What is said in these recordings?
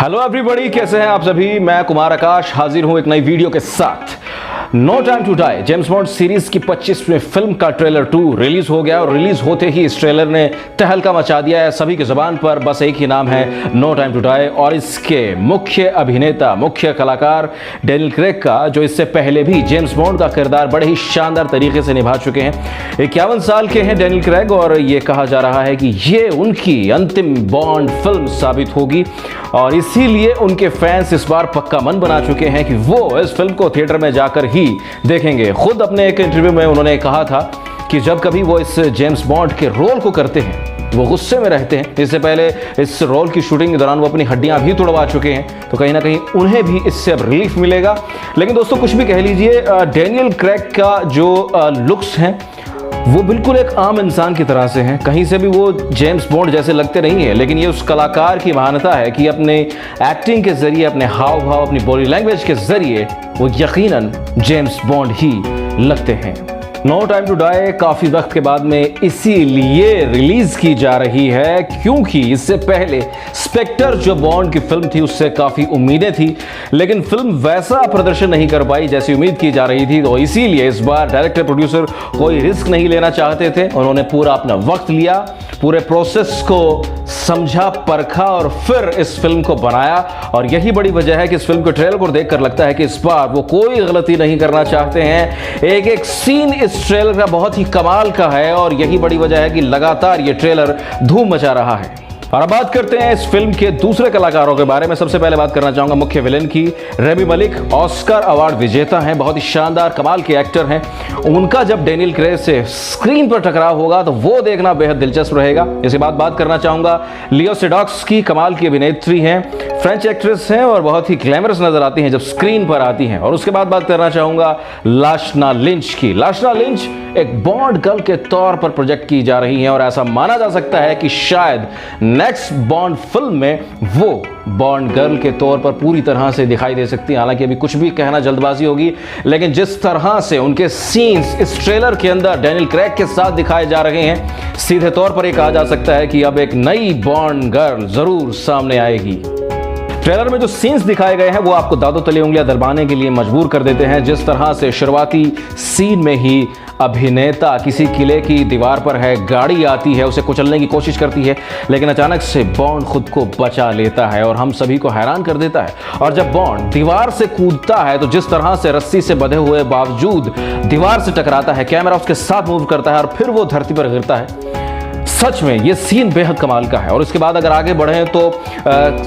Hello everybody, कैसे हैं आप सभी। मैं कुमार आकाश हाजिर हूं एक नई वीडियो के साथ। No time to die James Bond series की 25वीं फिल्म का ट्रेलर 2 रिलीज हो गया और रिलीज होते ही इस ट्रेलर ने तहलका मचा दिया है। सभी की जुबान पर बस एक ही नाम है, नो टाइम टू डाई। और इसके मुख्य अभिनेता, मुख्य कलाकार डैनियल क्रेग का, जो इससे पहले भी जेम्स बॉन्ड का किरदार बड़े ही शानदार तरीके से निभा चुके हैं। 51 साल के हैं डैनियल क्रेग और ये कहा जा रहा है कि ये उनकी अंतिम बॉन्ड फिल्म साबित होगी और इसीलिए उनके फैंस इस बार पक्का मन बना चुके हैं कि वो इस फिल्म को थिएटर में जाकर ही देखेंगे। खुद अपने एक इंटरव्यू में उन्होंने कहा था कि जब कभी वो इस जेम्स बॉन्ड के रोल को करते हैं वो गुस्से में रहते हैं। इससे पहले इस रोल की शूटिंग के दौरान वो अपनी हड्डियां भी तोड़वा चुके हैं, तो कहीं ना कहीं उन्हें भी इससे अब रिलीफ मिलेगा। लेकिन दोस्तों, कुछ भी कह लीजिए, डैनियल क्रेग का जो लुक्स हैं वो बिल्कुल एक आम इंसान की तरह से हैं। कहीं से भी वो जेम्स बॉन्ड जैसे लगते नहीं है, लेकिन ये उस कलाकार की महानता है कि अपने एक्टिंग के जरिए, अपने हाव भाव, अपनी बॉडी लैंग्वेज के जरिए वो यकीनन जेम्स बॉन्ड ही लगते हैं। नो टाइम टू डाई काफी वक्त के बाद में इसीलिए रिलीज की जा रही है क्योंकि इससे पहले स्पेक्टर जो बॉन्ड की फिल्म थी उससे काफी उम्मीदें थी, लेकिन फिल्म वैसा प्रदर्शन नहीं कर पाई जैसी उम्मीद की जा रही थी। तो इसीलिए इस बार डायरेक्टर प्रोड्यूसर कोई रिस्क नहीं लेना चाहते थे। उन्होंने पूरा अपना वक्त लिया, पूरे प्रोसेस को समझा, परखा और फिर इस फिल्म को बनाया। और यही बड़ी वजह है कि इस फिल्म के ट्रेलर को देखकर लगता है कि इस बार वो कोई गलती नहीं करना चाहते हैं। एक एक सीन इस ट्रेलर का बहुत ही कमाल का है और यही बड़ी वजह है कि लगातार ये ट्रेलर धूम मचा रहा है। और अब बात करते हैं इस फिल्म के दूसरे कलाकारों के बारे में। सबसे पहले बात करना चाहूंगा मुख्य विलेन की। रेमी मालिक ऑस्कर अवार्ड विजेता हैं, बहुत ही शानदार कमाल के एक्टर हैं। उनका जब डैनियल क्रेग से स्क्रीन पर टकराव होगा तो वो देखना बेहद दिलचस्प रहेगा। इसके बाद बात करना चाहूंगा लियो सेडॉक्स की। कमाल की अभिनेत्री हैं, फ्रेंच एक्ट्रेस हैं और बहुत ही ग्लैमरस नजर आती हैं जब स्क्रीन पर आती हैं। और उसके बाद बात करना चाहूंगा लाशना लिंच की। लाशना लिंच एक बॉन्ड गर्ल के तौर पर प्रोजेक्ट की जा रही हैं और ऐसा माना जा सकता है कि शायद नेक्स्ट बॉन्ड फिल्म में वो बॉन्ड गर्ल के तौर पर पूरी तरह से दिखाई दे सकती है। हालांकि अभी कुछ भी कहना जल्दबाजी होगी, लेकिन जिस तरह से उनके सीन्स इस ट्रेलर के अंदर डैनियल क्रेग के साथ दिखाए जा रहे हैं, सीधे तौर पर यह कहा जा सकता है कि अब एक नई बॉन्ड गर्ल जरूर सामने आएगी। ट्रेलर में जो सीन्स दिखाए गए हैं वो आपको दादों तले उंगलियां दबाने के लिए मजबूर कर देते हैं। जिस तरह से शुरुआती सीन में ही अभिनेता किसी किले की दीवार पर है, गाड़ी आती है, उसे कुचलने की कोशिश करती है, लेकिन अचानक से बॉन्ड खुद को बचा लेता है और हम सभी को हैरान कर देता है। और जब बॉन्ड दीवार से कूदता है तो जिस तरह से रस्सी से बंधे हुए बावजूद दीवार से टकराता है, कैमरा उसके साथ मूव करता है और फिर वो धरती पर गिरता है। सच में ये सीन बेहद कमाल का है। और इसके बाद अगर आगे बढ़ें तो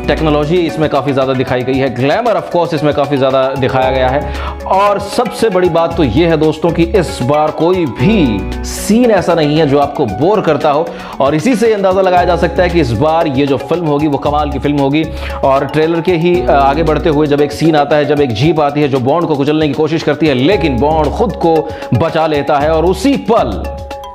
टेक्नोलॉजी इसमें काफ़ी ज़्यादा दिखाई गई है, ग्लैमर ऑफ कोर्स इसमें काफ़ी ज़्यादा दिखाया गया है। और सबसे बड़ी बात तो ये है दोस्तों कि इस बार कोई भी सीन ऐसा नहीं है जो आपको बोर करता हो। और इसी से अंदाज़ा लगाया जा सकता है कि इस बार ये जो फिल्म होगी वो कमाल की फिल्म होगी। और ट्रेलर के ही आगे बढ़ते हुए जब एक सीन आता है, जब एक जीप आती है जो बॉन्ड को कुचलने की कोशिश करती है, लेकिन बॉन्ड खुद को बचा लेता है और उसी पल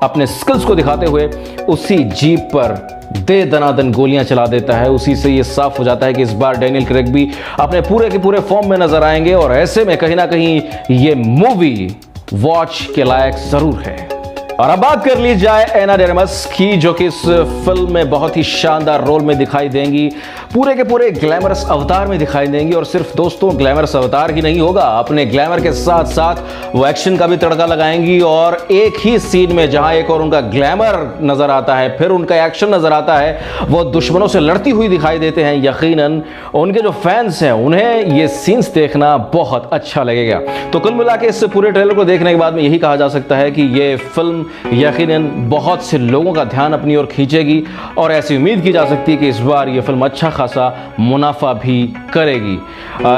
अपने स्किल्स को दिखाते हुए उसी जीप पर दे दनादन गोलियां चला देता है। उसी से ये साफ हो जाता है कि इस बार डैनियल क्रेग भी अपने पूरे के पूरे फॉर्म में नजर आएंगे और ऐसे में कहीं ना कहीं ये मूवी वॉच के लायक जरूर है। और अब बात कर ली जाए एना डे आर्मस की, जो कि इस फिल्म में बहुत ही शानदार रोल में दिखाई देंगी, पूरे के पूरे ग्लैमरस अवतार में दिखाई देंगी। और सिर्फ दोस्तों ग्लैमरस अवतार ही नहीं होगा, अपने ग्लैमर के साथ साथ वो एक्शन का भी तड़का लगाएंगी। और एक ही सीन में जहां एक और उनका ग्लैमर नजर आता है, फिर उनका एक्शन नजर आता है, वो दुश्मनों से लड़ती हुई दिखाई देते हैं। यकीनन उनके जो फैंस हैं उन्हें ये सीन्स देखना बहुत अच्छा लगेगा। तो कुल मिला के इस पूरे ट्रेलर को देखने के बाद में यही कहा जा सकता है कि ये फिल्म यकीनन बहुत से लोगों का ध्यान अपनी ओर खींचेगी और ऐसी उम्मीद की जा सकती है कि इस बार ये फिल्म अच्छा खासा मुनाफा भी करेगी।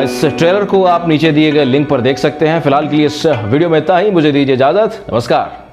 इस ट्रेलर को आप नीचे दिए गए लिंक पर देख सकते हैं। फिलहाल के लिए इस वीडियो में इतना ही। मुझे दीजिए इजाजत। नमस्कार।